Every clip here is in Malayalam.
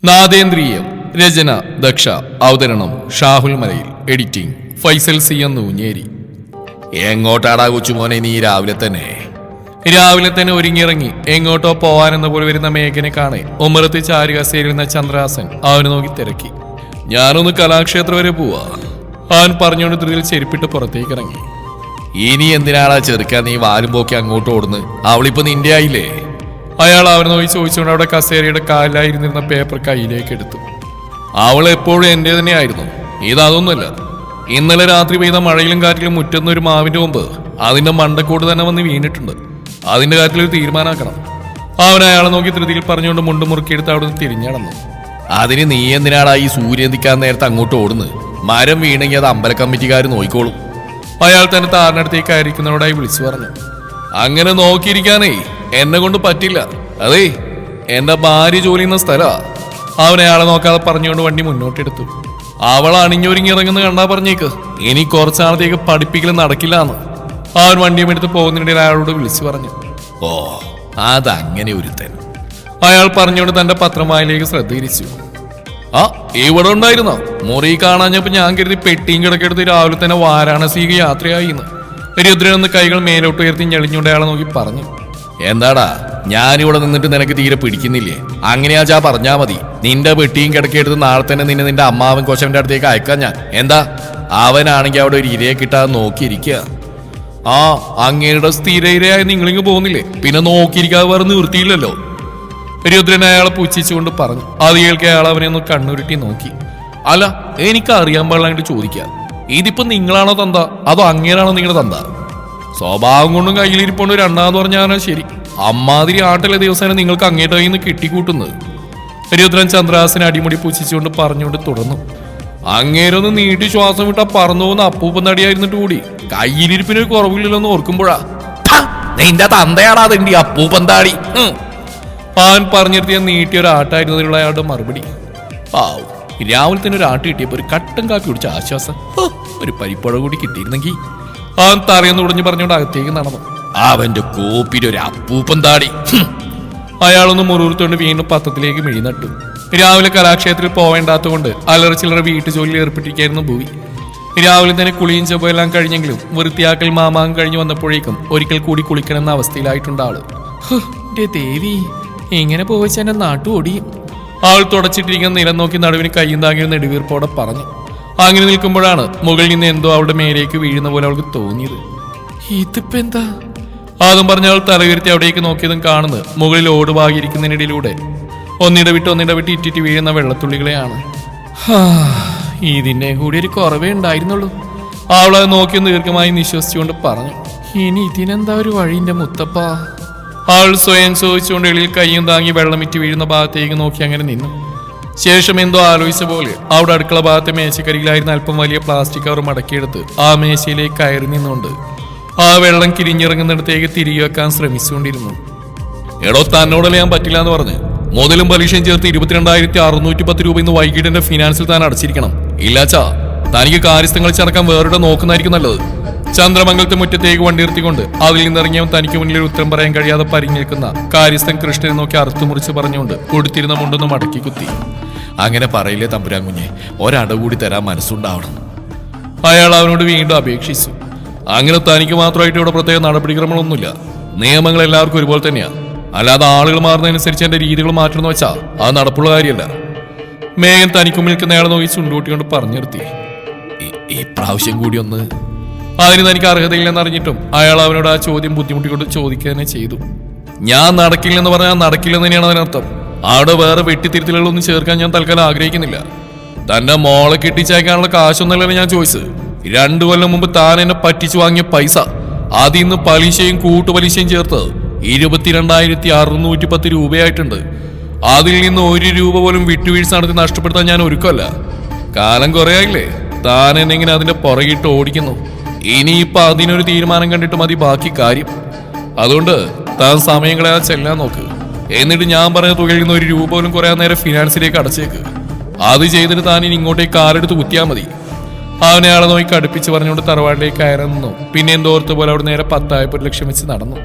നാദേന്ദ്രിയം. രചന ദക്ഷ. അവതരണം ഷാഹുൽ മലയിൽ. Editing Faisal C Ennoonjeri. എങ്ങോട്ടാടാ കൊച്ചുമോനെ നീ രാവിലെ തന്നെ ഒരുങ്ങിയിറങ്ങി എങ്ങോട്ടോ പോവാനെന്ന പോലെ വരുന്ന മേഘനെ കാണെ ഉമ്മറത്ത് ചാരുകസേരുന്ന ചന്ദ്രഹാസൻ അവനെ നോക്കി തിരക്കി. ഞാനൊന്ന് കലാക്ഷേത്രം വരെ പോവാ, അവൻ പറഞ്ഞുകൊണ്ട് ധൃതിയിൽ ചെരുപ്പിട്ട് പുറത്തേക്ക് ഇറങ്ങി. ഇനി എന്തിനാടാ ചെറുക്കാൻ നീ വാലും പോക്കി അങ്ങോട്ട് ഓടുന്നു? അവളിപ്പോ നിന്റെ ആയില്ലേ? അയാൾ അവനെ നോക്കി ചോദിച്ചുകൊണ്ട് അവിടെ കസേരയുടെ കാലിലായിരുന്നിരുന്ന പേപ്പർ കയ്യിലേക്ക് എടുത്തു. അവൾ എപ്പോഴും എന്റെ തന്നെയായിരുന്നു. ഇതൊന്നുമല്ല. ഇന്നലെ രാത്രി പെയ്ത മഴയിലും കാറ്റിലും മുറ്റുന്ന ഒരു മാവിന്റെ മുമ്പ് അതിന്റെ മണ്ടക്കോട് തന്നെ വന്ന് വീണിട്ടുണ്ട്. അതിന്റെ കാര്യത്തിലൊരു തീരുമാനമാക്കണം. അവൻ അയാളെ നോക്കി ധൃതിയിൽ പറഞ്ഞുകൊണ്ട് മുണ്ട് മുറുക്കിയെടുത്ത് അവിടെ നിന്ന് തിരിഞ്ഞടന്നു. അതിന് നീ എന്തിനാടാ ഈ സൂര്യൻ നിൽക്കാൻ നേരത്തെ അങ്ങോട്ട് ഓടുന്നത്? മരം വീണെങ്കിൽ അത് അമ്പല കമ്മിറ്റിക്കാർ നോയിക്കോളും. അയാൾ തന്നെ താറിനടുത്തേക്ക് ആയിരിക്കുന്നവരോടായി വിളിച്ചു പറഞ്ഞു. അങ്ങനെ നോക്കിയിരിക്കാനേ എന്നെ കൊണ്ട് പറ്റില്ല. അതേ എന്റെ ഭാര്യ ജോലി ചെയ്യുന്ന സ്ഥലമാ. അവൻ അയാളെ നോക്കാതെ പറഞ്ഞുകൊണ്ട് വണ്ടി മുന്നോട്ടെടുത്തു. അവൾ അണിഞ്ഞൊരുങ്ങി ഇറങ്ങുന്ന കണ്ടാ പറഞ്ഞേക്ക് ഇനി കുറച്ചാളത്തേക്ക് പഠിപ്പിക്കൽ നടക്കില്ല എന്ന്. അവൻ വണ്ടിയും എടുത്ത് പോകുന്നതിനിടയിൽ അയാളോട് വിളിച്ചു പറഞ്ഞു. ഓ അതങ്ങനെ ഒരുത്തൻ, അയാൾ പറഞ്ഞുകൊണ്ട് തന്റെ പത്രമായിലേക്ക് ശ്രദ്ധ തിരിച്ചു. ആ ഇവിടെ ഉണ്ടായിരുന്നോ? മുറി കാണാഞ്ഞപ്പോ ഞാൻ കരുതി പെട്ടിയും കിടക്കെടുത്ത് രാവിലെ തന്നെ വാരാണസിക്ക് യാത്രയായിന്ന്. രുദ്രനൊന്ന് കൈകൾ മേലോട്ട് ഉയർത്തി ഞെളിഞ്ഞുകൊണ്ട് അയാളെ നോക്കി പറഞ്ഞു. എന്താടാ ഞാനിവിടെ നിന്നിട്ട് നിനക്ക് തീരെ പിടിക്കുന്നില്ലേ? അങ്ങനെയാച്ചാ പറഞ്ഞാ മതി. നിന്റെ പെട്ടിയും കിടക്കെടുത്ത് നാളെ തന്നെ നിന്റെ അമ്മാവൻ കൊച്ചവന്റെ അടുത്തേക്ക് അയക്കാൻ ഞാൻ. എന്താ? അവനാണെങ്കിൽ അവിടെ ഒരു ഇരയെ കിട്ടാതെ നോക്കിയിരിക്കുക. ആ അങ്ങയുടെ സ്ഥിര ഇരയായി നിങ്ങളിങ്ങ് പോകുന്നില്ലേ? പിന്നെ നോക്കിയിരിക്കാതെ വേറെ നിർത്തിയില്ലല്ലോ. രുദ്രൻ അയാളെ പുച്ഛിച്ചുകൊണ്ട് പറഞ്ഞു. അത് കേൾക്കെ അയാൾ അവനെ ഒന്ന് കണ്ണുരുട്ടി നോക്കി. അല്ല എനിക്ക് അറിയാൻ പാടില്ലാണ്ട് ചോദിക്കാം, ഇതിപ്പോ നിങ്ങളാണോ തന്ത അതോ അങ്ങേരാണോ നിങ്ങളുടെ തന്ത? സ്വഭാവം കൊണ്ടും കയ്യിലിരിപ്പോണ്ട് രണ്ടാമെന്ന് പറഞ്ഞാൽ ശരി. അമ്മാതിരി ആട്ടിലെ ദിവസം നിങ്ങൾക്ക് അങ്ങേട്ടായി നിന്ന് കിട്ടിക്കൂട്ടുന്നത്. രുദ്രൻ ചന്ദ്രഹാസനെ അടിമുടി പുച്ഛിച്ചുകൊണ്ട് പറഞ്ഞുകൊണ്ട് തുടർന്നു. അങ്ങേരൊന്ന് നീട്ടി ശ്വാസം വിട്ടാ പറന്നു പോകുന്ന അപ്പൂപ്പൻ തടിയായിരുന്നിട്ട് കൂടി കയ്യിലിരിപ്പിനൊരു കുറവില്ലല്ലോന്ന് ഓർക്കുമ്പോഴാ നിന്റെ തന്തയാടാ അതിന്റെ അപ്പൂപ്പൻ താടി. അവൻ പറഞ്ഞിരുത്തിയ നീട്ടിയ ഒരു ആട്ടായിരുന്നതിലുള്ള അയാളുടെ മറുപടി. പാവം രാവിലെ തന്നെ ഒരു ആട്ട് കിട്ടിയപ്പോ ഒരു കട്ടൻ കാപ്പി കുടിച്ച ആശ്വാസം. ഒരു പരിപ്പുഴ കൂടി കിട്ടിയിരുന്നെങ്കിൽ. അവൻ തറയെന്ന് ഉടഞ്ഞു പറഞ്ഞുകൊണ്ട് അകത്തേക്ക് നടന്നു. അവന്റെ കോപ്പിലൊരു അപ്പൂപ്പൻ താടി. അയാളൊന്ന് മുറുത്തുകൊണ്ട് വീണ്ടും പത്രത്തിലേക്ക് മിഴിനട്ടു. രാവിലെ കലാക്ഷേത്രത്തിൽ പോവേണ്ടാത്തതുകൊണ്ട് അലറ ചില്ലറ വീട്ടു ജോലിയിൽ ഏർപ്പെട്ടിരിക്കായിരുന്നു ഭൂവി. രാവിലെ തന്നെ കുളിയും ചെപ്പോയെല്ലാം കഴിഞ്ഞെങ്കിലും വൃത്തിയാക്കൽ മാമാങ്കം കഴിഞ്ഞു വന്നപ്പോഴേക്കും ഒരിക്കൽ കൂടി കുളിക്കണമെന്ന അവസ്ഥയിലായിട്ടുണ്ട് ആള്. ദേവി ഇങ്ങനെ പോയിച്ച എന്റെ നാട്ടു ഓടിയും. ആൾ തുടച്ചിട്ടിരിക്കുന്ന നിലം നോക്കി നടുവിന് കയ്യും താങ്ങിയ നെടുവീർപ്പോടെ പറഞ്ഞു. അങ്ങനെ നിൽക്കുമ്പോഴാണ് മുകളിൽ നിന്ന് എന്തോ അവളുടെ മേലേക്ക് വീഴുന്ന പോലെ അവൾക്ക് തോന്നിയത്. ഇതിപ്പോ എന്താ? അതും പറഞ്ഞ അവൾ തലയുയർത്തി അവിടേക്ക് നോക്കിയതും കാണുന്നത് മുകളിൽ ഓടുവാകിയിരിക്കുന്നതിനിടയിലൂടെ ഒന്നിട വിട്ട് ഇറ്റിറ്റി വീഴുന്ന വെള്ളത്തുള്ളികളെയാണ്. ഇതിന്റെ കൂടി ഒരു കുറവേ ഉണ്ടായിരുന്നുള്ളൂ. അവളത് നോക്കിയൊന്ന് ദീർഘമായി നിശ്വസിച്ചുകൊണ്ട് പറഞ്ഞു. ഇനി ഇതിനെന്താ ഒരു വഴിന്റെ മുത്തപ്പ? അവൾ സ്വയം ചോദിച്ചുകൊണ്ട് എളിയിൽ കയ്യും താങ്ങി വെള്ളമിറ്റ് വീഴുന്ന ഭാഗത്തേക്ക് നോക്കി അങ്ങനെ നിന്നു. ശേഷം എന്തോ ആലോചിച്ച പോലെ അവിടെ അടുക്കള ഭാഗത്തെ മേശക്കരികിലായിരുന്ന അല്പം വലിയ പ്ലാസ്റ്റിക് കവർ മടക്കിയെടുത്ത് ആ മേശയിലേക്ക് കയറി നിന്നുകൊണ്ട് ആ വെള്ളം കിരിഞ്ഞിറങ്ങുന്നിടത്തേക്ക് തിരികെ വെക്കാൻ ശ്രമിച്ചുകൊണ്ടിരുന്നു. എടോ തന്നോടല്ലേ ഞാൻ പറ്റില്ല എന്ന് പറഞ്ഞ് മുതലും പലിശയും ചേർത്ത് 22,610 രൂപ ഇന്ന് വൈകിട്ട് എന്റെ ഫിനാൻസിൽ താൻ അടച്ചിരിക്കണം. ഇല്ലാച്ചാ തനിക്ക് കാര്യസ്ഥങ്ങൾ ചടക്കാൻ വേറെ നോക്കുന്നതായിരിക്കും നല്ലത്. ചന്ദ്രമംഗലത്തെ മുറ്റത്തേക്ക് വണ്ടി നിർത്തിക്കൊണ്ട് അതിൽ നിന്നിറങ്ങിയവൻ തനിക്ക് മുന്നിൽ ഉത്തരം പറയാൻ കഴിയാതെ പരിഞ്ഞേൽക്കുന്ന കാര്യസ്ഥൻ കൃഷ്ണനെ നോക്കി അറുത്തുമുറിച്ച് പറഞ്ഞുകൊണ്ട് കൊടുത്തിരുന്ന മുണ്ടൊന്ന് മടക്കി കുത്തി. അങ്ങനെ പറയില്ലേ തമ്പുരാൻ കുഞ്ഞെ, ഒരടവ് കൂടി തരാൻ മനസ്സുണ്ടാവണം. അയാൾ അവനോട് വീണ്ടും അപേക്ഷിച്ചു. അങ്ങനെ തനിക്ക് മാത്രമായിട്ട് ഇവിടെ പ്രത്യേക നടപടിക്രമങ്ങളൊന്നുമില്ല. നിയമങ്ങൾ എല്ലാവർക്കും ഒരുപോലെ തന്നെയാ. അല്ലാതെ ആളുകൾ മാറുന്നതനുസരിച്ച് എന്റെ രീതികൾ മാറ്റണമെന്ന് വെച്ചാ അത് നടപ്പുള്ള കാര്യമല്ല. മേഘൻ തനിക്ക് നിൽക്കുന്ന അയാളെ നോക്കി ചുണ്ടുകൂട്ടിക്കൊണ്ട് പറഞ്ഞു നിർത്തി. ഈ പ്രാവശ്യം കൂടി ഒന്ന്. അതിന് തനിക്ക് അർഹതയില്ലെന്നറിഞ്ഞിട്ടും അയാൾ അവനോട് ആ ചോദ്യം ബുദ്ധിമുട്ടിക്കൊണ്ട് ചോദിക്കുക തന്നെ ചെയ്തു. ഞാൻ നടക്കില്ലെന്ന് പറഞ്ഞാൽ നടക്കില്ലെന്ന് തന്നെയാണ് അതിനർത്ഥം. അവിടെ വേറെ വെട്ടിത്തിരുത്തലുകളൊന്നും ചേർക്കാൻ ഞാൻ തൽക്കാലം ആഗ്രഹിക്കുന്നില്ല. തന്റെ മോളെ കെട്ടിച്ചയക്കാനുള്ള കാശൊന്നല്ല ഞാൻ ചോദിച്ചത്. 2 കൊല്ലം മുമ്പ് താൻ എന്നെ പറ്റിച്ചു വാങ്ങിയ പൈസ അതിൽ നിന്ന് പലിശയും കൂട്ടുപലിശയും ചേർത്ത് 22,610 രൂപയായിട്ടുണ്ട്. അതിൽ നിന്ന് 1 രൂപ പോലും വിട്ടുവീഴ്ച നടത്തി നഷ്ടപ്പെടുത്താൻ ഞാൻ ഒരുക്കമല്ല. കാലം കുറയായില്ലേ താൻ എന്നെങ്ങനെ അതിന്റെ പുറകിട്ട് ഓടിക്കുന്നു. ഇനിയിപ്പൊ അതിനൊരു തീരുമാനം കണ്ടിട്ട് മതി ബാക്കി കാര്യം. അതുകൊണ്ട് താൻ സമയം കളയാതെ ചെല്ലാൻ നോക്ക്. എന്നിട്ട് ഞാൻ പറഞ്ഞ തുകയിൽ നിന്ന് 1 രൂപ പോലും കുറയാൻ നേരെ ഫിനാൻസിലേക്ക് അടച്ചേക്ക്. അത് ചെയ്തിട്ട് താൻ ഇനി ഇങ്ങോട്ടേക്ക് കാലെടുത്ത് കുത്തിയാൽ മതി. അവനെ ആളെ നോക്കി അടുപ്പിച്ച് പറഞ്ഞുകൊണ്ട് തറവാട്ടിലേക്ക് കയറാൻ നിന്നു. പിന്നെ എന്തോർത്ത് പോലെ അവിടെ നേരെ 10,000 ലക്ഷ്യം വെച്ച് നടന്നു.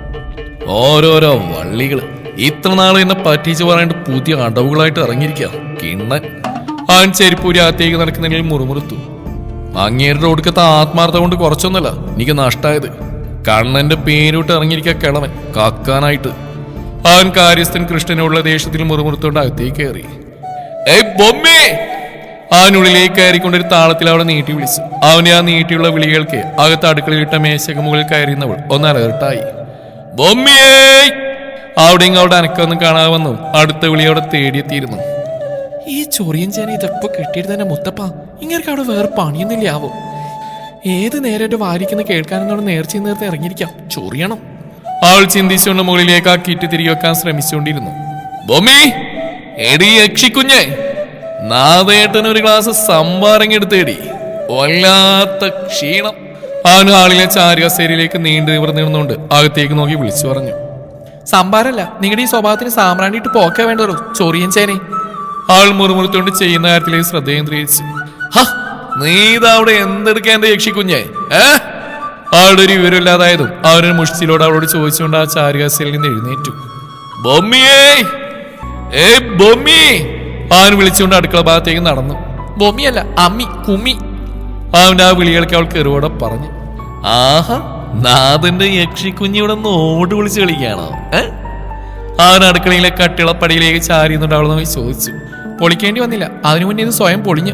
ഓരോരോ വള്ളികള് ഇത്ര നാൾ എന്നെ പറ്റിച്ച് പറയാണ്ട് പുതിയ അടവുകളായിട്ട് ഇറങ്ങിയിരിക്കാം കിണ്ണൻ. അവൻ ചെരിപ്പൂരി അകത്തേക്ക് നടക്കുന്നതിൽ മുറുമുറുത്തു. അങ്ങേരുടെ ഒടുക്കത്തെ ആത്മാർത്ഥത കൊണ്ട് കുറച്ചൊന്നുമല്ല എനിക്ക് നഷ്ടായത്. കണ്ണന്റെ പേരോട്ട് ഇറങ്ങിയിരിക്കുക കിളവൻ കക്കാനായിട്ട്. അവൻ കാര്യസ്ഥൻ കൃഷ്ണനുള്ള ദേഷ്യത്തിൽ മുറുമുറുത്തോണ്ട് അകത്തേക്ക് കയറി. ഏയ് ബൊമ്മേ! അവനുള്ളിലേക്ക് കയറിക്കൊണ്ടൊരു താളത്തിൽ അവളെ നീട്ടി വിളിച്ചു. അവനെ ആ നീട്ടിയുള്ള വിളികൾക്ക് അകത്ത് അടുക്കളയിലിട്ട മേശക്ക് മുകളിൽ കയറിയുന്നവൾ ഒന്ന് അലർട്ടായി. ബൊമ്മിയേ! അവിടെ ഇങ്ങോട്ട് അനക്കൊന്നും കാണാതെ വന്നു അടുത്ത വിളിയോടെ തേടിയെത്തിയിരുന്നു. ഈ ചൊറിയൻ ചേന ഇതെപ്പോ കിട്ടിയിട്ട് തന്നെ മുത്തപ്പ, ഇങ്ങനെ അവിടെ വേറെ പണിയൊന്നുമില്ലാവോ? ഏത് നേരം എന്റെ വാരിക്കുന്ന കേൾക്കാനെന്നോട് നേർച്ച നേരത്തെ ഇറങ്ങിയിരിക്കാം, ചൊറിയണം. അവൾ ചിന്തിച്ചുകൊണ്ട് മുകളിലേക്ക് ആ കിറ്റ് തിരികെ വെക്കാൻ ശ്രമിച്ചുകൊണ്ടിരുന്നു. ബൊമ്മി, എടി യക്ഷിക്കുഞ്ഞെ, നാദേട്ടനൊരു ഗ്ലാസ് സംഭാരങ്ങെടുത്തേടി, വല്ലാത്ത ക്ഷീണം. അവൻ ഹാളിലെ ചാരുകസേരയിലേക്ക് നീണ്ടു നിവർന്നിരുന്നുകൊണ്ട് അകത്തേക്ക് നോക്കി വിളിച്ചു പറഞ്ഞു. സംഭാരല്ല, നിങ്ങളുടെ ഈ സ്വഭാവത്തിന് സാമ്രാണിയിട്ട് പോക്കേ വേണ്ടല്ലോ ചൊറിയൻ ചേനെ. അവൾ മുറുമുറുത്തോണ്ട് ചെയ്യുന്ന കാര്യത്തിലേക്ക് ശ്രദ്ധ കേന്ദ്രീകരിച്ചു. നീ ഇതവിടെ എന്തെടുക്കാൻ എന്റെ യക്ഷിക്കുഞ്ഞെ? അവളുടെ ഒരു വിവരമില്ലാതായതും അവരൊരു മുഷ്ടിയിലൂടെ അവളോട് ചോദിച്ചുകൊണ്ട് ആ ചാരുകസയിൽ നിന്ന് എഴുന്നേറ്റു. ബൊമ്മിയേ! ഏ ബൊമ്മി! അവൻ വിളിച്ചുകൊണ്ട് അടുക്കള ഭാഗത്തേക്ക് നടന്നു. ബൊമ്മിയല്ല, അമ്മി, കുമ്മി. അവന്റെ ആ വിളികൾക്ക് അവൾ കെറുവോടെ പറഞ്ഞു. ആഹാ, നാഥന്റെ യക്ഷിക്കുഞ്ഞി ഇവിടെ നോട് വിളിച്ച് കളിക്കുകയാണോ? അവൻ അടുക്കളയിലെ കട്ടിളപ്പടിയിലേക്ക് ചാരിയുന്നുണ്ട് അവൾ നോക്കി ചോദിച്ചു. പൊളിക്കേണ്ടി വന്നില്ല, അതിനു മുന്നേ ഇത് സ്വയം പൊളിഞ്ഞു.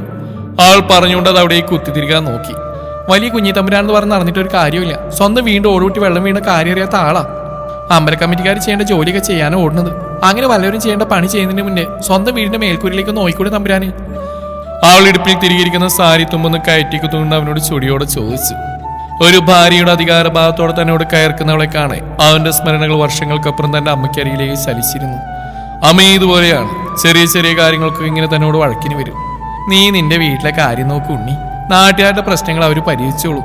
അവൾ പറഞ്ഞുകൊണ്ട് അത് അവിടേക്ക് കുത്തിത്തിരിക്കാൻ നോക്കി. വലിയ കുഞ്ഞി തമ്പുരാണെന്ന് പറഞ്ഞ് നടന്നിട്ട് ഒരു കാര്യമില്ല. സ്വന്തം വീണ്ടും ഓടുകൂട്ടി വെള്ളം വീണ കാര്യം അറിയാത്ത ആളാ. അമ്പല കമ്മിറ്റിക്കാർ ചെയ്യേണ്ട ജോലിയൊക്കെ ചെയ്യാനോ ഓടുന്നത്. അങ്ങനെ വല്ലവരും ചെയ്യേണ്ട പണി ചെയ്യുന്നതിന് മുന്നേ സ്വന്തം വീടിന്റെ മേൽക്കൂരിലേക്ക് നോയിക്കൂടെ തമ്പുരാന്? അവൾ ഇടുപ്പിൽ തിരികിരിക്കുന്ന സാരി തുമ്പൊന്ന് കയറ്റിക്കുത്തുകൊണ്ട് അവനോട് ചൊടിയോടെ ചോദിച്ചു. ഒരു ഭാര്യയുടെ അധികാരഭാഗത്തോടെ തന്നോട് കയർക്കുന്നവളെ കാണെ അവന്റെ സ്മരണകൾ വർഷങ്ങൾക്കപ്പുറം തന്റെ അമ്മയ്ക്കരികിലേക്ക് ചലിച്ചിരുന്നു. അമ്മ ഇതുപോലെയാണ്, ചെറിയ ചെറിയ കാര്യങ്ങൾക്ക് ഇങ്ങനെ തന്നോട് വഴക്കിന് വരും. നീ നിന്റെ വീട്ടിലെ കാര്യം നോക്ക് ഉണ്ണി, നാട്ടുകാരുടെ പ്രശ്നങ്ങൾ അവർ പരിഹരിച്ചോളൂ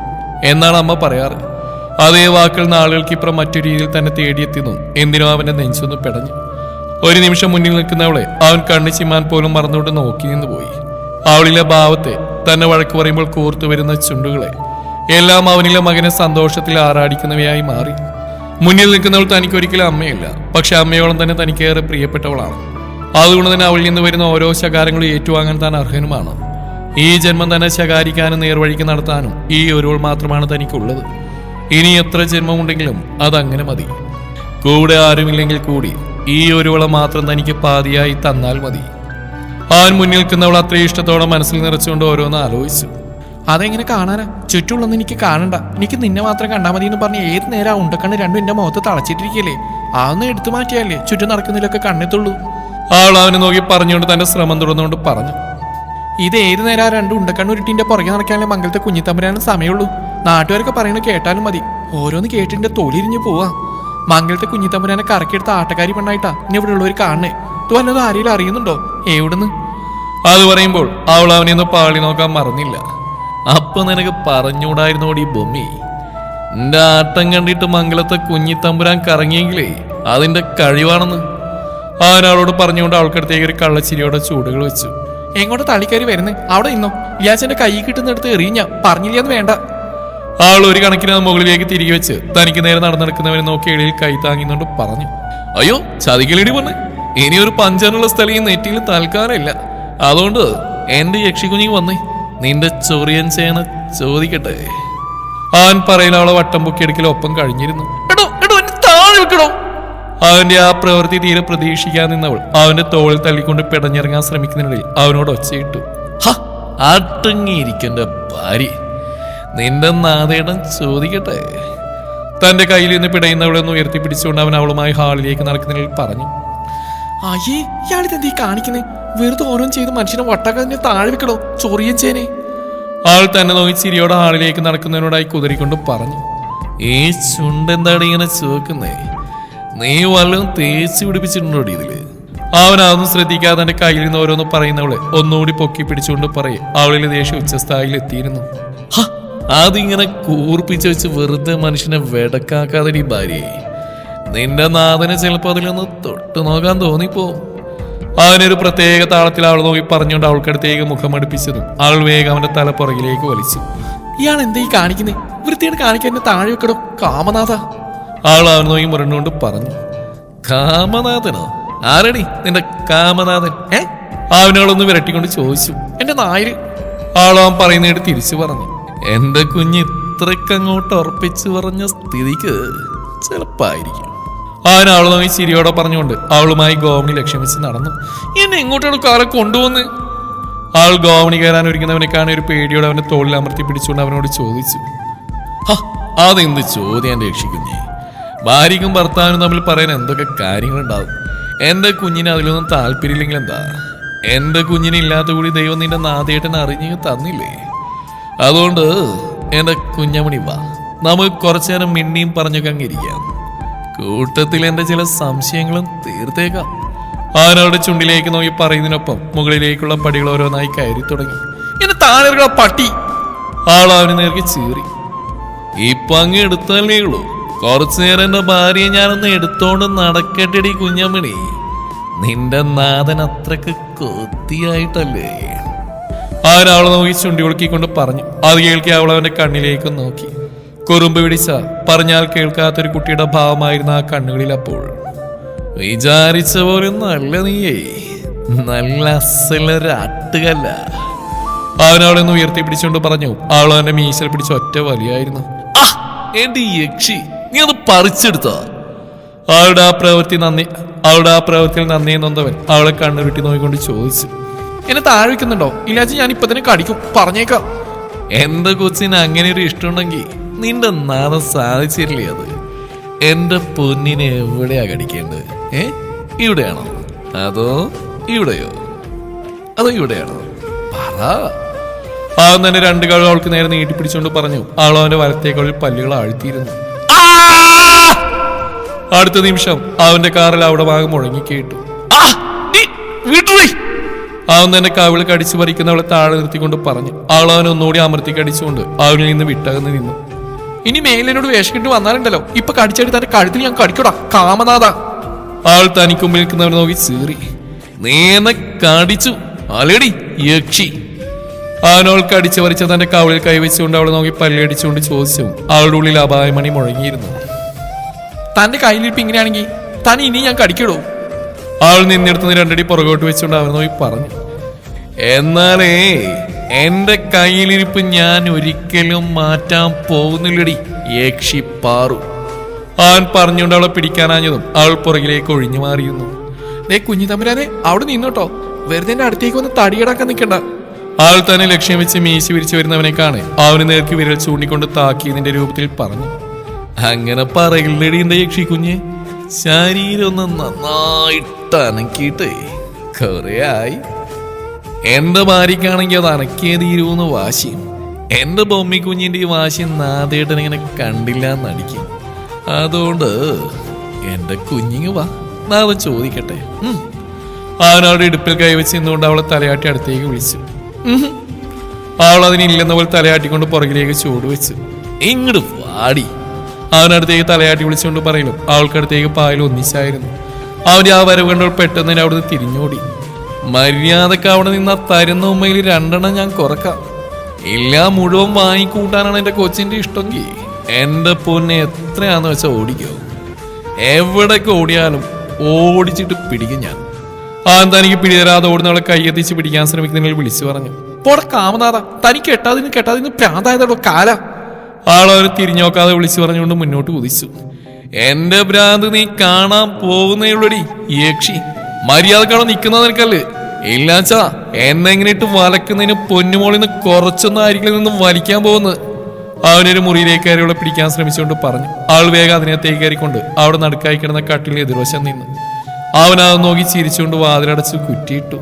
എന്നാണ് അമ്മ പറയാറ്. അതേ വാക്കുകൾ നാളുകൾക്കിപ്പുറം മറ്റു രീതിയിൽ തന്നെ തേടിയെത്തിന്നു. എന്തിനോ അവന്റെ നെഞ്ചൊന്ന് പെടഞ്ഞു. ഒരു നിമിഷം മുന്നിൽ നിൽക്കുന്നവളെ അവൻ കണ്ണു ചിമ്മാൻ പോലും മറന്നുകൊണ്ട് നോക്കി നിന്ന് പോയി. അവളിലെ ഭാവത്തെ, തന്നെ വഴക്ക് പറയുമ്പോൾ കൂർത്തു വരുന്ന ചുണ്ടുകളെ എല്ലാം അവനിലെ മകനെ സന്തോഷത്തിൽ ആറാടിക്കുന്നവയായി മാറി. മുന്നിൽ നിൽക്കുന്നവൾ തനിക്കൊരിക്കലും അമ്മയല്ല, പക്ഷെ അമ്മയോളം തന്നെ തനിക്കേറെ പ്രിയപ്പെട്ടവളാണ്. അതുകൊണ്ട് തന്നെ അവളിൽ നിന്ന് വരുന്ന ഓരോ ശകാരങ്ങളും ഏറ്റുവാങ്ങാൻ താൻ അർഹനുമാണ്. ഈ ജന്മം തന്നെ ശകാരിക്കാനും നേർവഴിക്ക് നടത്താനും ഈ ഒരുവൾ മാത്രമാണ് തനിക്കുള്ളത്. ഇനി എത്ര ജന്മമുണ്ടെങ്കിലും അതങ്ങനെ മതി. കൂടെ ആരുമില്ലെങ്കിൽ കൂടി ഈ ഒരുവളെ മാത്രം തനിക്ക് പാതിയായി തന്നാൽ മതി. അവൻ മുന്നിൽ നിൽക്കുന്നവൾ അത്രയും ഇഷ്ടത്തോടെ മനസ്സിൽ നിറച്ചുകൊണ്ട് ഓരോന്ന് ആലോചിച്ചു. അതെങ്ങനെ കാണാനാ? ചുറ്റുള്ളൊന്നും എനിക്ക് കാണണ്ട, എനിക്ക് നിന്നെ മാത്രം കണ്ടാൽ മതി എന്ന് പറഞ്ഞ് ഏത് നേരം ആ ഉണ്ടക്കണ്ണ് രണ്ടും എന്റെ മുഖത്ത് തളച്ചിട്ടിരിക്കല്ലേ? അതൊന്നും എടുത്തു മാറ്റിയാലേ ചുറ്റും നടക്കുന്നതിലൊക്കെ കണ്ണെത്തുള്ളൂ. അവൾ അവനെ നോക്കി പറഞ്ഞുകൊണ്ട് തന്റെ ശ്രമം തുടർന്നുകൊണ്ട് പറഞ്ഞു. ഇത് ഏത് നേരം ആ രണ്ട് ഉണ്ടക്കണ്ണുരുട്ടിന്റെ പുറകെ നടക്കാനുള്ള മംഗലത്തെ കുഞ്ഞിത്തമ്പുരാനും സമയമുള്ളൂ. നാട്ടുകാരൊക്കെ പറയുന്നത് കേട്ടാലും മതി. ഓരോന്ന് കേട്ടിന്റെ തൊലിരിഞ്ഞു പോവാ. മംഗലത്തെ കുഞ്ഞിത്തമ്പുരാനെ കറക്കിയെടുത്ത ആട്ടക്കാരി പെണ്ണായിട്ടാ ഇനി ഇവിടെ ഉള്ളവർ കാണണേ. ഇത് വല്ലതും ആരെങ്കിലും അറിയുന്നുണ്ടോ? എവിടുന്ന്? അത് പറയുമ്പോൾ അവൾ അവനെ ഒന്ന് പാളി നോക്കാൻ മറന്നില്ല. അപ്പൊ നിനക്ക് പറഞ്ഞുകൂടായിരുന്നോടി ബൊമ്മി, എന്റെ ആട്ടം കണ്ടിട്ട് മംഗലത്തെ കുഞ്ഞിത്തമ്പുരാൻ കറങ്ങിയെങ്കിലേ അതിന്റെ കഴിവാണെന്ന്. അവൻ അവളോട് പറഞ്ഞുകൊണ്ട് അവൾക്കടുത്തേക്ക് ഒരു കള്ളച്ചിരിയോടെ ചൂടുകൾ വെച്ചു. എങ്ങോട്ട് തള്ളിക്കയറി വരുന്നേ? അവിടെ ഇന്നോ ഇയാച്ചന്റെ കൈ കിട്ടുന്നിടത്ത് എറിഞ്ഞ പറഞ്ഞില്ലെന്ന് വേണ്ട. അവൾ ഒരു കണക്കിന് മുകളിലേക്ക് തിരികെ വെച്ച് തനിക്ക് നേരെ നടന്നെടുക്കുന്നവനെ നോക്കി എളിയിൽ കൈ താങ്ങിന്നുകൊണ്ട് പറഞ്ഞു. അയ്യോ ചതികളിടി പറഞ്ഞ്, ഇനി ഒരു പഞ്ചറിനുള്ള സ്ഥലം ഈ നെറ്റിയിൽ തൽക്കാരമില്ല. അതുകൊണ്ട് എന്റെ യക്ഷിക്കുഞ്ഞി വന്നേ, നിന്റെ ചൊറിയൻ ചേന ചോദിക്കട്ടെ. അവൻ പറയില്ല അവളെ വട്ടം പൊക്കിയെടുക്കൽ ഒപ്പം കഴിഞ്ഞിരുന്നു. അവന്റെ ആ പ്രവൃത്തി തീരെ പ്രതീക്ഷിക്കാൻ നിന്നവൾ അവന്റെ തോളിൽ തള്ളിക്കൊണ്ട് പിടഞ്ഞിറങ്ങാൻ ശ്രമിക്കുന്നതിനിടയിൽ അവനോട് ഒച്ചയിട്ടു. അടങ്ങിയിരിക്കണ്ട ഭാര്യ, നിന്റെ നാദേടൻ ചോദിക്കട്ടെ. തന്റെ കയ്യിൽ നിന്ന് പിടയുന്നവളെ ഒന്ന് ഉയർത്തിപ്പിടിച്ചുകൊണ്ട് അവൻ അവളുമായി ഹാളിലേക്ക് നടക്കുന്നതിൽ പറഞ്ഞു. അയ്യേ, ഇയാളിതെന്തീ കാണിക്കുന്നേ? വെറുതെ ഓരോന്ന് ചെയ്ത് മനുഷ്യനെ വട്ടാക്കാതിനെ താഴെ വെക്കണോ ചൊറിയൻ ചേനെ? അവൾ തന്നെ നോക്കി ചിരിയോടെ ഹാളിലേക്ക് നടക്കുന്നതിനോടായി കുതിരിക്കൊണ്ട് പറഞ്ഞു. ഈ ചുണ്ടെന്താണ് ഇങ്ങനെ ചോക്കുന്നേ? നീ വല്ലതും തേച്ച് പിടിപ്പിച്ചിട്ടുണ്ടോ ഇതില്? അവനതൊന്നും ശ്രദ്ധിക്കാതെ തന്റെ കയ്യിൽ നിന്ന് ഓരോന്ന് പറയുന്നവളെ ഒന്നുകൂടി പൊക്കി പിടിച്ചുകൊണ്ട് പറയും. അവളിലെ ദേഷ്യം ഉച്ചസ്ഥായിൽ എത്തിയിരുന്നു. അതിങ്ങനെ കൂർപ്പിച്ച് വെച്ച് വെറുതെ മനുഷ്യനെ വെടക്കാക്കാതെ ഈ ഭാര്യയെ, നിന്റെ നാഥനെ ചിലപ്പോ അതിലൊന്ന് തൊട്ടു നോക്കാൻ തോന്നിപ്പോവും. അവനൊരു പ്രത്യേക താളത്തിൽ അവൾ നോക്കി പറഞ്ഞുകൊണ്ട് അവൾക്കടുത്തേക്ക് മുഖമടുപ്പിച്ചതും അവൾ വേഗം അവന്റെ തല പുറകിലേക്ക് വലിച്ചു. ഇയാൾ എന്താ ഈ കാണിക്കുന്നേ? വൃത്തിയോട് കാണിക്കാൻ താഴെ വെക്കടോ കാമനാഥ. അവൾ അവൻ നോക്കി മുരണ്ടുകൊണ്ട് പറഞ്ഞു. കാമനാഥനോ? ആരടി നിന്റെ കാമനാഥൻ? അവനോളൊന്ന് വിരട്ടിക്കൊണ്ട് ചോദിച്ചു. എന്റെ നായര്. ആളവൻ പറയുന്നതായിട്ട് തിരിച്ചു പറഞ്ഞു. എന്റെ കുഞ്ഞ് ഇത്രക്കങ്ങോട്ട് ഉറപ്പിച്ചു പറഞ്ഞ സ്ഥിതിക്ക് ചിലപ്പായിരിക്കും. അവനാള് നോക്കി ചിരിയോടെ പറഞ്ഞുകൊണ്ട് അവളുമായി ഗോവണി ലക്ഷ്യം വെച്ച് നടന്നു. എന്നെ എങ്ങോട്ടാണ് കാലം കൊണ്ടുപോന്ന്? ആൾ ഗോവണി കയറാൻ ഒരുങ്ങുന്നവനെ കാണാൻ ഒരു പേടിയോടെ അവന്റെ തോളിൽ അമർത്തി പിടിച്ചുകൊണ്ട് അവനോട് ചോദിച്ചു. അതെന്ത് ചോദ്യം രക്ഷിക്കുഞ്ഞേ? ഭാര്യയ്ക്കും ഭർത്താവിനും തമ്മിൽ പറയാൻ എന്തൊക്കെ കാര്യങ്ങളുണ്ടാവും. എന്റെ കുഞ്ഞിന് അതിലൊന്നും താല്പര്യമില്ലെങ്കിൽ എന്താ? എന്റെ കുഞ്ഞിനെ ഇല്ലാത്ത കൂടി ദൈവം നിന്റെ നാദേട്ടൻ അറിഞ്ഞു തന്നില്ലേ? അതുകൊണ്ട് എന്റെ കുഞ്ഞമണി വാ, നമുക്ക് കുറച്ചു നേരം മിണ്ടിയും പറഞ്ഞൊക്കെ അങ്ങിരിക്കാം. കൂട്ടത്തിൽ എന്റെ ചില സംശയങ്ങളും തീർത്തേക്കാം. അവനവരുടെ ചുണ്ടിലേക്ക് നോക്കി പറയുന്നതിനൊപ്പം മുകളിലേക്കുള്ള പടികൾ ഓരോന്നായി കയറി തുടങ്ങി. എന്നെ താഴെ പട്ടി! ആളവന് നേർക്ക് ചീറി. ഇപ്പൊ അങ്ങ് എടുത്തല്ലേ ഉള്ളൂ. കുറച്ചു നേരം എന്റെ ഭാര്യയെ ഞാനൊന്ന് എടുത്തോണ്ട് നടക്കട്ടെടി കുഞ്ഞമ്മണി. നിന്റെ നാഥൻ അത്രക്ക് കൊത്തിയായിട്ടല്ലേ? അവനവളെ നോക്കി ചുണ്ടി ഒളുക്കിക്കൊണ്ട് പറഞ്ഞു. അത് കേൾക്കി അവൾ അവന്റെ കണ്ണിലേക്ക് നോക്കി. കുറുമ്പ് പിടിച്ച പറഞ്ഞാൽ കേൾക്കാത്തൊരു കുട്ടിയുടെ ഭാവമായിരുന്നു ആ കണ്ണുകളിൽ. അപ്പോൾ വിചാരിച്ച പോലെ നല്ല നീയേ, നല്ല അസലൊരാട്ടുകല്ല. അവനവളെ ഒന്ന് ഉയർത്തി പിടിച്ചുകൊണ്ട് പറഞ്ഞു. അവൾ അവന്റെ മീശൽ പിടിച്ച ഒറ്റ വലിയായിരുന്നു. എന്റെ യക്ഷി, നീ അത് പറിച്ചെടുത്തോ? അവളുടെ ആ പ്രവൃത്തിയിൽ നന്ദി നൊന്നവൻ അവളെ കണ്ണുരുട്ടി നോക്കിക്കൊണ്ട് ചോദിച്ചു. എന്നെ താഴെ വെക്കുന്നുണ്ടോ? ഇല്ലാച്ച ഞാൻ ഇപ്പൊ തന്നെ കടിക്കും, പറഞ്ഞേക്കാം. എന്റെ കൊച്ചിന് അങ്ങനെ ഒരു ഇഷ്ടമുണ്ടെങ്കിൽ നിന്റെ നാദം സാധിച്ചില്ലേ? അത് എന്റെ പൊന്നിനെ എവിടെയാ കടിക്കേണ്ടത്? ഇവിടെയാണോ അതോ ഇവിടെയോ അതോ ഇവിടെയാണോ? പറ. അവൻ തന്നെ രണ്ട് കാലും അവൾക്ക് നേരെ നീട്ടിപ്പിടിച്ചുകൊണ്ട് പറഞ്ഞു. അവൾ അവന്റെ വലത്തേക്കാളിൽ പല്ലുകൾ ആഴ്ത്തിയിരുന്നു. അടുത്ത നിമിഷം അവന്റെ കാറിൽ അവിടെ ഭാഗം മുഴങ്ങി കേട്ടു. അവൻ തന്നെ കവിള് കടിച്ചു പറിക്കുന്ന അവളെ താഴെ നിർത്തിക്കൊണ്ട് പറഞ്ഞു. അവൾ അവൻ ഒന്നുകൂടി അമർത്തി കടിച്ചുകൊണ്ട് അവനിൽ നിന്ന് വിട്ടകന്ന് നിന്നു. ഇനി മേലിനോട് വേഷക്കിട്ട് വന്നാലുണ്ടല്ലോ, ഇപ്പൊ കടിച്ചടി തന്റെ കഴുത്തിൽ ഞാൻ കടിക്കടാ കാമനാഥ. ആൾ തനിക്കുമ്പിൽ നിൽക്കുന്നവനെ നോക്കി ചീറി. നേനെ കടിച്ചു അലടി യക്ഷി. അവനോൾ കടിച്ചു പറിച്ച തന്റെ കവിളിൽ കൈവച്ചുകൊണ്ട് അവളെ നോക്കി പല്ലടിച്ചുകൊണ്ട് ചോദിച്ചു. അവളുടെ ഉള്ളിൽ അപായമണി മുഴങ്ങിയിരുന്നു. തന്റെ കയ്യിലിരിപ്പ് ഇങ്ങനെയാണെങ്കിൽ താൻ ഇനി ഞാൻ കടിക്കടോ? അവൾ നിന്നെടുത്തുനിന്ന് രണ്ടടി പുറകോട്ട് വെച്ചുകൊണ്ട് അവൻ നോക്കി പറഞ്ഞു. എന്നാലേ എന്റെ കയ്യിലിരിപ്പ് ഞാൻ ഒരിക്കലും മാറ്റാൻ പോകുന്നില്ലടി യക്ഷി പാറു. അവൻ പറഞ്ഞുകൊണ്ട് അവളെ പിടിക്കാനാഞ്ഞതും അവൾ പുറകിലേക്ക് ഒഴിഞ്ഞു മാറിയിരുന്നു. കുഞ്ഞി തമ്പുരാനെ, അവിടെ നിന്നോട്ടോ, വെറുതെ എന്റെ അടുത്തേക്ക് വന്ന് തടിയടാക്കാൻ നിൽക്കണ്ട. ആൾ തന്നെ ലക്ഷ്യം വെച്ച് മീശ വിരിച്ചു വരുന്നവനെ കാണെ അവന് നേർക്ക് വിരൽ ചൂണ്ടിക്കൊണ്ട് താക്കിയതിന്റെ രൂപത്തിൽ പറഞ്ഞു. അങ്ങനെ പറയില്ലടി എന്റെ യക്ഷി കുഞ്ഞ്. ശരീരം ഒന്ന് നന്നായിട്ട് അനക്കിയിട്ടേ കൊറേ ആയി. എന്റെ ഭാര്യക്കാണെങ്കിൽ അത് അനക്കിയേ തീരുമെന്ന് വാശിയും. എന്റെ ബൊമ്മി കുഞ്ഞിന്റെ ഈ വാശി നാദേട്ടൻ ഇങ്ങനെ കണ്ടില്ല എന്നടിക്കും. അതുകൊണ്ട് എന്റെ കുഞ്ഞിങ് വാ, നാളെ ചോദിക്കട്ടെ. അവനവളുടെ ഇടുപ്പിൽ കൈവച്ച് നിന്നുകൊണ്ട് അവളെ തലയാട്ടി അടുത്തേക്ക് വിളിച്ചു. അവൾ അതിനില്ലെന്ന പോലെ തലയാട്ടിക്കൊണ്ട് പുറകിലേക്ക് ചൂട് വെച്ചു. ഇങ്ങോട്ട് വാടി. അവനടുത്തേക്ക് തലയാട്ടി വിളിച്ചുകൊണ്ട് പറയലും അവൾക്കടുത്തേക്ക് പായൽ ഒന്നിച്ചായിരുന്നു. അവന്റെ ആ വരവ് കണ്ടവൾ പെട്ടെന്ന് തന്നെ അവിടുന്ന് തിരിഞ്ഞോടി. മര്യാദക്ക് അവിടെ നിന്ന് ആ തരുന്ന ഉമ്മയിൽ 2 ഞാൻ കുറക്കാം. ഇല്ല മുഴുവൻ വാങ്ങിക്കൂട്ടാനാണ് എന്റെ കൊച്ചിന്റെ ഇഷ്ടമെങ്കിൽ എന്റെ പൊന്നെ എത്രയാന്ന് വെച്ചാൽ ഓടിക്കോ. എവിടേക്ക് ഓടിയാലും ഓടിച്ചിട്ട് പിടിക്കും ഞാൻ. അവൻ തനിക്ക് പിടിതരാതെ ഓടുന്നവളെ കൈയെത്തിച്ച് പിടിക്കാൻ ശ്രമിക്കുന്നതിൽ വിളിച്ചു പറഞ്ഞു. പോടെ കാമനാഥ, തനിക്ക് കെട്ടാതിന് പ്രാന്തായതോ കാല. ആളവരെ തിരിഞ്ഞോക്കാതെ വിളിച്ചു പറഞ്ഞുകൊണ്ട് മുന്നോട്ട് കുതിച്ചു. എന്റെ ഭ്രാന്ത് നീ കാണാൻ പോകുന്നേയുള്ളടി യക്ഷി. മര്യാദക്കാണോ നിൽക്കുന്നത് നിനക്കല്ലേ? ഇല്ലാച്ചാ എന്നെങ്ങനെ ഇട്ട് വലക്കുന്നതിന് പൊന്നുമോളിൽ നിന്ന് കുറച്ചൊന്നും ആയിരിക്കും നിന്ന് വലിക്കാൻ പോകുന്നത്. അവനൊരു മുറിയിലേക്ക് കയറിയോടെ പിടിക്കാൻ ശ്രമിച്ചുകൊണ്ട് പറഞ്ഞു. ആൾ വേഗം അതിനകത്തേക്ക് കയറിക്കൊണ്ട് അവിടെ നടുക്കായി കിടന്ന കട്ടിലിന് എതിർവശം നിന്ന് അവനത് നോക്കി ചിരിച്ചുകൊണ്ട് വാതിലടച്ച് കുറ്റിയിട്ടു.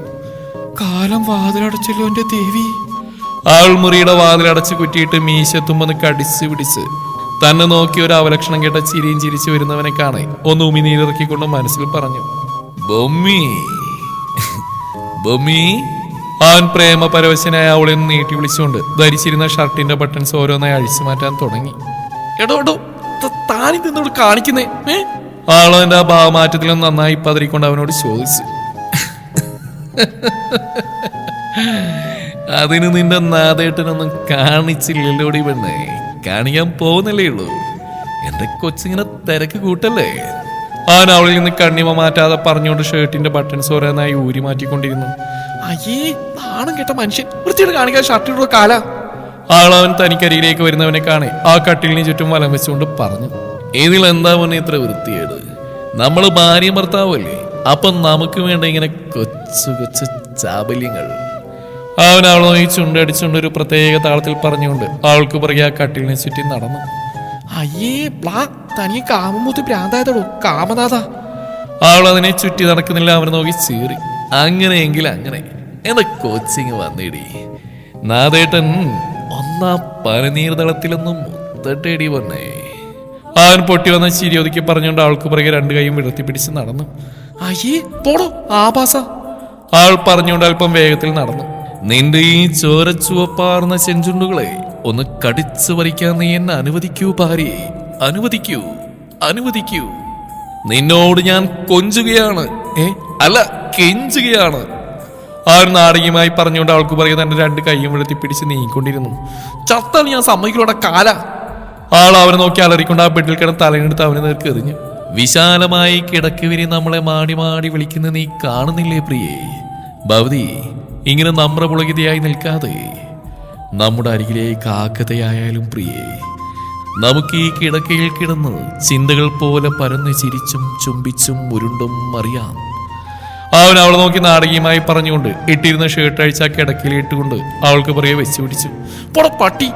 കാലം വാതിലടച്ചല്ലോ എന്റെ ദേവി. ആൾ മുറിയുടെ വാതിലടച്ച് കുറ്റിയിട്ട് മീശത്തുമ്പൊന്ന് കടിച്ചു പിടിച്ച് തന്നെ നോക്കി ഒരു അവലക്ഷണം കേട്ട ചിരിയും ചിരിച്ചു വരുന്നവനെ കാണാൻ ഒന്ന് ഉമിനീരിറക്കിക്കൊണ്ട് മനസ്സിൽ പറഞ്ഞു. ബൊമ്മി ബൊമ്മി. അവൻ പ്രേമപരവശനായ അവളെ നീട്ടി വിളിച്ചുകൊണ്ട് ധരിച്ചിരുന്ന ഷർട്ടിന്റെ ബട്ടൺസ് ഓരോന്നായി അഴിച്ചു മാറ്റാൻ തുടങ്ങി. എടോ താനിതെന്നോട് കാണിക്കുന്നേ? ആളവന്റെ ആ ഭാവമാറ്റത്തിലും നന്നായി പതറിക്കൊണ്ട് അവനോട് ചോദിച്ചു. അതിന് നിന്റെ നാദേട്ടനൊന്നും കാണിച്ചില്ലല്ലോടി പെണ്ണേ. കാണിക്കാൻ പോകുന്നില്ലേ ഉള്ളൂ. എന്റെ കൊച്ചിങ്ങനെ തിരക്ക് കൂട്ടല്ലേ. അവൻ അവളിൽ നിന്ന് കണ്ണിമ മാറ്റാതെ പറഞ്ഞുകൊണ്ട് ഷർട്ടിന്റെ ബട്ടൺസ് ഓരോന്നായി ഊരി മാറ്റിക്കൊണ്ടിരുന്നു. അയ്യേ, നാണം കേട്ട മനുഷ്യൻ, വൃത്തിയോട് കാണിക്കാൻ ഷർട്ടിലുള്ള കാല. ആളവൻ തനിക്കരികിലേക്ക് വരുന്നവനെ കാണെ ആ കട്ടിലിന് ചുറ്റും വലം വെച്ചുകൊണ്ട് പറഞ്ഞു, ഇതിൽ എന്താ മുന്നേ ഇത്ര വൃത്തിയേട്? നമ്മള് ഭാര്യ ഭർത്താവല്ലേ, അപ്പൊ നമുക്ക് വേണ്ട ഇങ്ങനെ കൊച്ചു കൊച്ചു ചാബല്യങ്ങൾ. അവൻ അവളെ ചുണ്ടടിച്ചുകൊണ്ട് ഒരു പ്രത്യേക താളത്തിൽ പറഞ്ഞുകൊണ്ട് അവൾക്ക് പുറകെ ആ കട്ടിലിനെ ചുറ്റി നടന്നു. അയ്യേ ബ്ലാ, തനിയെ കാമമൂത്ത് ഭ്രാന്തായതോളൂ കാമനാഥ. അവൾ അതിനെ ചുറ്റി നടക്കുന്നില്ല, അവനെ നോക്കി ചീറി. അങ്ങനെയെങ്കിൽ അങ്ങനെ എന്റെ കോച്ചിങ് വന്നിടി നാദേട്ടൻ, ഒന്നാം പനനീർതളത്തിലൊന്നും മുത്തട്ടേടി വന്നേ. അവൻ പൊട്ടി വന്ന ചിരി ഒതുക്കി പറഞ്ഞുകൊണ്ട് അവൾക്ക് പുറകെ രണ്ട് കൈയും വിടർത്തി പിടിച്ച് നടന്നു. അയ്യേ പോടോ ആഭാസ, അവൾ പറഞ്ഞുകൊണ്ട് അല്പം വേഗത്തിൽ നടന്നു. നിന്റെ ഈ ചോരച്ചുവപ്പാർന്ന ചെഞ്ചുണ്ടുകളെ ഒന്ന് കടിച്ചു പറിക്കാൻ നീ എന്നെ അനുവദിക്കൂ ഭാര്യയെ, അനുവദിക്കൂ, അനുവദിക്കൂ. നിന്നോട് ഞാൻ കൊഞ്ചുകയാണ്, അല്ല കെഞ്ചുകയാണ്. അവൻ നാടകീയമായി പറഞ്ഞുകൊണ്ട് അവൾക്ക് പറയുക തന്റെ രണ്ട് കൈയും വെളുത്തി പിടിച്ച് നീങ്ങിക്കൊണ്ടിരുന്നു. ചത്താൽ ഞാൻ സമ്മതിക്കൂടെ കാല. ആൾ അവനെ നോക്കി അലറിക്കൊണ്ട് ആ ബെഡിൽ കിടന്ന് തലയെടുത്ത് അവനെ നേർക്ക് എറിഞ്ഞു. വിശാലമായി കിടക്ക് വിരി നമ്മളെ മാടി മാടി വിളിക്കുന്ന നീ കാണുന്നില്ലേ പ്രിയേ? ഭവതി ഇങ്ങനെ നമ്രപുളകിതയായി നിൽക്കാതെ നമ്മുടെ അരികിലേക്ക് ആഗതയായാലും പ്രിയേ, നമുക്ക് ഈ കിടക്കയിൽ കിടന്ന് ചിന്തകൾ പോലെ പരന്ന് ചിരിച്ചും ചുംബിച്ചും ഉരുണ്ടും അറിയാം. അവൻ അവളെ നോക്കി നാടകീയമായി പറഞ്ഞുകൊണ്ട് ഇട്ടിരുന്ന ഷർട്ട് അഴിച്ച കിടക്കയിൽ ഇട്ടുകൊണ്ട് അവൾക്ക് പുറകെ വെച്ച് പിടിച്ചു. പോടോ പട്ടി,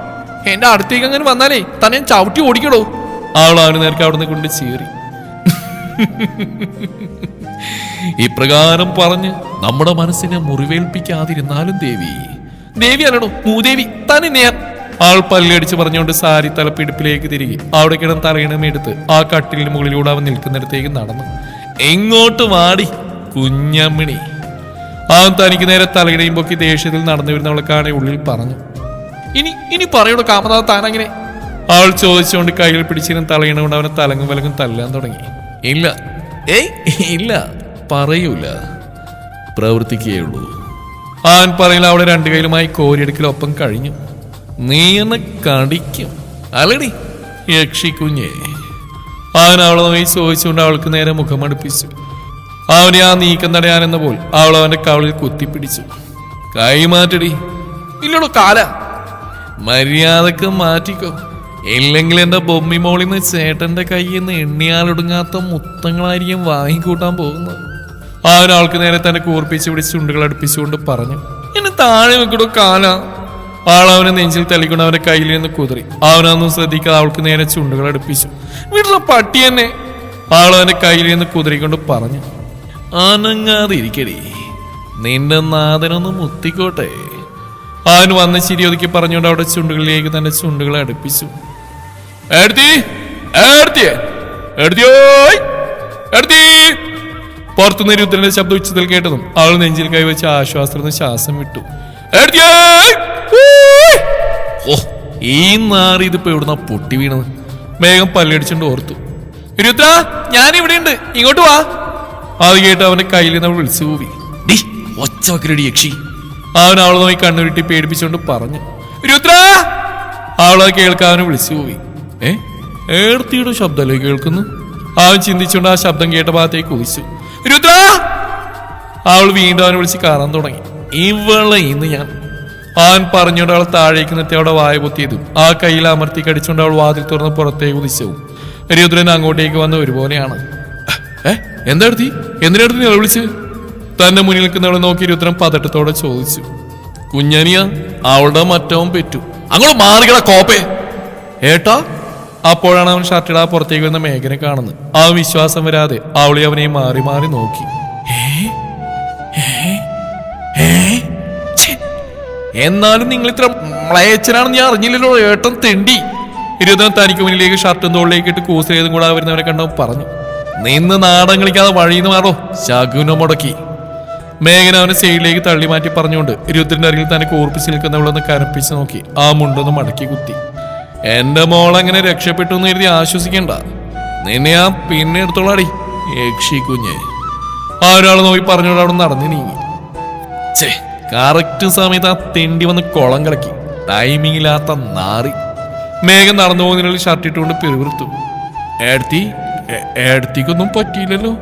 എന്റെ അടുത്തേക്ക് അങ്ങനെ വന്നാലേ തന്നെ ചവിട്ടി ഓടിക്കടോ. അവൾ അവന് നേർക്ക് അവിടുന്ന് കൊണ്ട് ചീറി. ഇപ്രകാരം പറഞ്ഞ് നമ്മുടെ മനസ്സിനെ മുറിവേൽപ്പിക്കാതിരുന്നാലും ദേവി. ദേവി അല്ലടോ മൂദേവി, തന്നെ ഞാൻ. ആൾ പല്ലടിച്ച് പറഞ്ഞുകൊണ്ട് സാരി തലപ്പിടിപ്പിലേക്ക് തിരികെ അവിടെ കിടന്ന് തലയിണം എടുത്ത് ആ കട്ടിലിന് മുകളിലൂടെ അവൻ നിൽക്കുന്നിടത്തേക്ക് നടന്നു. എങ്ങോട്ട് വാടി കുഞ്ഞമ്മിണി. അവൻ തനിക്ക് നേരെ തലയിടയും പൊക്കി ദേഷ്യത്തിൽ നടന്നു വരുന്നവളെ കാണെ ഉള്ളിൽ പറഞ്ഞു. ഇനി പറയണോ കാമനാഥ താനങ്ങനെ? അവൾ ചോദിച്ചുകൊണ്ട് കയ്യിൽ പിടിച്ചിരുന്ന തലയിണ കൊണ്ട് അവനെ തലങ്ങും വിലങ്ങും തല്ലാൻ തുടങ്ങി. ഇല്ല, ഇല്ല, പറയൂല, പ്രവർത്തിക്കുകയുള്ളൂ. അവൻ പറയില്ല. അവിടെ രണ്ടു കൈയിലുമായി കോരിയെടുക്കലൊപ്പം കഴിഞ്ഞു. നീ എന്നെ കടിക്കും അല്ലടി യക്ഷിക്കുഞ്ഞേ. അവൻ അവളെ നോക്കി ചോദിച്ചുകൊണ്ട് അവൾക്ക് നേരെ മുഖം അടുപ്പിച്ചു. അവനെ ആ നീക്കം തടയാനെന്ന പോൽ അവൾ അവന്റെ കവളിൽ കുത്തിപ്പിടിച്ചു. കൈമാറ്റടി. ഇല്ലടോ കാല. മര്യാദക്ക് മാറ്റിക്കോ, ഇല്ലെങ്കിൽ എന്റെ ബൊമ്മി മോളിന്ന് ചേട്ടന്റെ കയ്യിൽ നിന്ന് എണ്ണിയാലൊടുങ്ങാത്ത മുത്തങ്ങളായിരിക്കും വാങ്ങിക്കൂട്ടാൻ പോകുന്നത്. അവൻ അവൾക്ക് നേരെ തന്നെ കൂർപ്പിച്ച് പിടിച്ച് ചുണ്ടുകൾ അടുപ്പിച്ചുകൊണ്ട് പറഞ്ഞു. എന്നെ താഴെ വെക്കടോ കാല. ആളവനെ നെഞ്ചിൽ തള്ളിക്കൊണ്ട് അവന്റെ കയ്യിൽ നിന്ന് കുതിറി. അവനൊന്നും ശ്രദ്ധിക്കാതെ അവൾക്ക് നേരെ ചുണ്ടുകൾ അടുപ്പിച്ചു. വീട്ടിലെ പട്ടി തന്നെ. ആളവന്റെ കയ്യിൽ നിന്ന് കുതിറിക്കൊണ്ട് പറഞ്ഞു. അനങ്ങാതിരിക്കടി, നിന്റെ നാഥനൊന്ന് മുത്തിക്കോട്ടെ. അവൻ വന്ന് ചിരി ഒതുക്കി പറഞ്ഞുകൊണ്ട് അവിടെ ചുണ്ടുകളിലേക്ക് തന്റെ ചുണ്ടുകളെ അടുപ്പിച്ചു. പുറത്തുനിന്ന് രുദ്രന്റെ ശബ്ദം ഉച്ചത്തിൽ കേട്ടതും അവൾ നെഞ്ചിൽ കൈവച്ച് ആശ്വാസത്തിന് ശ്വാസം വിട്ടു. ഈ നാറി ഇതിപ്പോ എവിടുന്ന പൊട്ടി വീണത്? വേഗം പല്ലടിച്ചുകൊണ്ട് ഓർത്തു. രുദ്ര, ഞാനിവിടെയുണ്ട്, ഇങ്ങോട്ട് വാ. അത് കേട്ട് അവന്റെ കയ്യിൽ നിന്ന് അവൾ വിളിച്ചു കൂവി. ഒച്ചവക്കരടി യക്ഷി. അവൻ അവളെ നോക്കി കണ്ണുരുട്ടി പേടിപ്പിച്ചുകൊണ്ട് പറഞ്ഞു. രുദ്ര. അവളെ കേൾക്കാവനെ വിളിച്ചു പോയി. ഏർത്തിയുടെ ശബ്ദമല്ലേ കേൾക്കുന്നു? അവൻ ചിന്തിച്ചുകൊണ്ട് ആ ശബ്ദം കേട്ട ഭാഗത്തേക്ക് കുതിച്ചു. രുദ്ര. അവൾ വീണ്ടും അവനെ വിളിച്ച് കാണാൻ തുടങ്ങി. ഇവളെ ഇന്ന് ഞാൻ. അവൻ പറഞ്ഞുകൊണ്ട് അവൾ താഴേക്ക് നിർത്തി അവിടെ വായ പൊത്തിയതും ആ കയ്യിൽ അമർത്തി കടിച്ചുകൊണ്ട് അവൾ വാതിൽ തുറന്ന് പുറത്തേക്ക് കുതിച്ചവും രുദ്രൻ അങ്ങോട്ടേക്ക് വന്ന് ഒരുപോലെയാണ്. എന്താ എന്തിനടുത്ത് നീ വിളിച്ച്? തന്റെ മുന്നിൽ നിൽക്കുന്നവളെ നോക്കി രുദ്രൻ പതട്ടത്തോടെ ചോദിച്ചു. കുഞ്ഞനിയ, അവളുടെ മറ്റവൻ പെറ്റു. അങ്ങോട്ട് മാറികള കോപ്പേ. ഏട്ടാ. അപ്പോഴാണ് അവൻ ഷർട്ടിടാ പുറത്തേക്ക് വന്ന മേഘനെ കാണുന്നത്. ആ വിശ്വാസം വരാതെ അവളെ അവനെ മാറി മാറി നോക്കി. എന്നാലും നിങ്ങൾ ഇത്ര മ്ലേച്ഛനാണെന്ന് ഞാൻ അറിഞ്ഞില്ലല്ലോ ഏട്ടൻ തെണ്ടി. രുദ്രൻ തനിക്ക് മുന്നിലേക്ക് ഷർട്ടും തോളിലേക്ക് ഇട്ട് കൂസലേതും കൂടെ വരുന്നവരെ കണ്ടവൻ പറഞ്ഞു. നിന്ന് നാടൻ കളിക്കാതെ വഴിന്ന് മാറോ ശകുനം മുടക്കി. മേഘന അവനെ സൈഡിലേക്ക് തള്ളി മാറ്റി പറഞ്ഞുകൊണ്ട് രുദ്രന്റെ അരികിൽ തന്നെ കൂർപ്പിച്ച് നിൽക്കുന്നവളൊന്ന് കരപ്പിച്ച് നോക്കി ആ മുണ്ടൊന്ന് മടക്കി കുത്തി. എന്റെ മോളങ്ങനെ രക്ഷപ്പെട്ടു എന്ന് എഴുതി ആശ്വസിക്കണ്ട, നിന്നെ ആ പിന്നെ എടുത്തോളാടി യക്ഷി കുഞ്ഞ്. ആ ഒരാൾ നോക്കി പറഞ്ഞോട് അവിടെ നടന്നു നീങ്ങി. കറക്റ്റ് സമയത്ത് ആ തെണ്ടി വന്ന് കുളം കലക്കി. ടൈമിങ്ങില്ലാത്ത നാറി. മേഘം നടന്നു പോകുന്നതിനുള്ളിൽ ഷർട്ട് ഇട്ടുകൊണ്ട് പിറുവിറുത്തു. ഏടത്തി ഏടത്തേക്കൊന്നും പറ്റിയില്ലല്ലോ,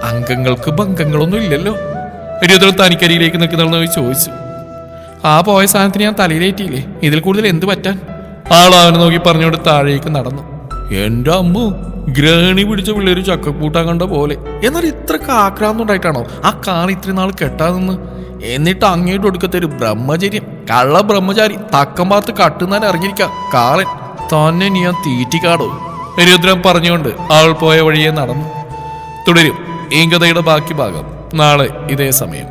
അംഗങ്ങൾക്ക് ഭംഗങ്ങളൊന്നും ഇല്ലല്ലോ. രുദ്രൻ തനിക്കരിയിലേക്ക് നിൽക്കുന്നവളോട് ചോദിച്ചു. ആ പോയ സാധനത്തിന് ഞാൻ തലയിലേറ്റിയില്ലേ, ഇതിൽ കൂടുതൽ എന്ത് പറ്റാൻ? ആൾ അവനെ നോക്കി പറഞ്ഞുകൊണ്ട് താഴേക്ക് നടന്നു. എന്റെ അമ്മ, ഗ്രഹണി പിടിച്ച പിള്ളേര് ചക്കക്കൂട്ടാൻ കണ്ട പോലെ. എന്നാൽ ഇത്ര ആക്രാന്തണ്ടായിട്ടാണോ ആ കാർ ഇത്രയും നാൾ കെട്ടാതെന്ന്? എന്നിട്ട് അങ്ങോട്ട് കൊടുക്കത്തൊരു ബ്രഹ്മചര്യം, കള്ള ബ്രഹ്മചാരി, തക്കം പാർത്ത് കട്ടുന്നാൻ ഇറങ്ങിയിരിക്കാം കാളൻ. തന്നെ നീ ആ തീറ്റിക്കാടോ? രുദ്രൻ പറഞ്ഞുകൊണ്ട് അവൾ പോയ വഴിയെ നടന്നു. തുടരും ഈ കഥയുടെ ബാക്കി ഭാഗം നാളെ ഇതേ സമയം.